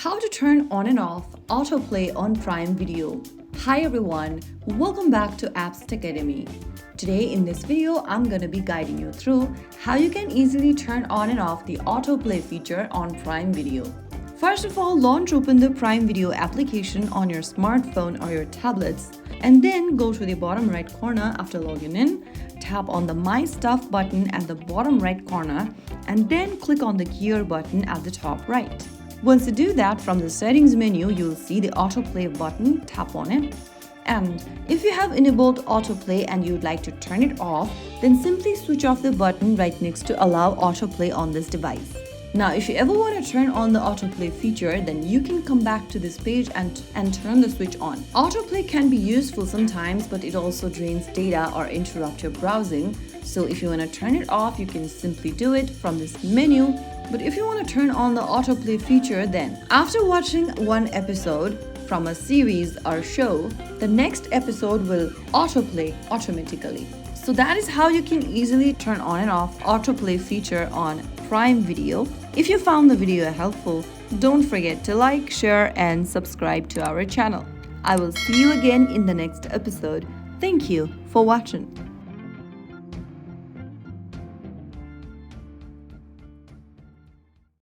How to turn on and off autoplay on Prime Video. Hi everyone, welcome back to Apps Academy. Today in this video, I'm going to be guiding you through how you can easily turn on and off the autoplay feature on Prime Video. First of all, launch open the Prime Video application on your smartphone or your tablets, and then go to the bottom right corner after logging in, tap on the My Stuff button at the bottom right corner, and then click on the gear button at the top right. Once you do that, from the settings menu, you'll see the autoplay button, tap on it. And if you have enabled autoplay and you'd like to turn it off, then simply switch off the button right next to allow autoplay on this device. Now, if you ever want to turn on the autoplay feature, then you can come back to this page and turn the switch on. Autoplay can be useful sometimes, but it also drains data or interrupts your browsing. So if you want to turn it off, you can simply do it from this menu. But if you want to turn on the autoplay feature, then after watching one episode from a series or show, the next episode will autoplay automatically. So that is how you can easily turn on and off autoplay feature on Prime Video. If you found the video helpful, don't forget to like, share, and subscribe to our channel. I will see you again in the next episode. Thank you for watching.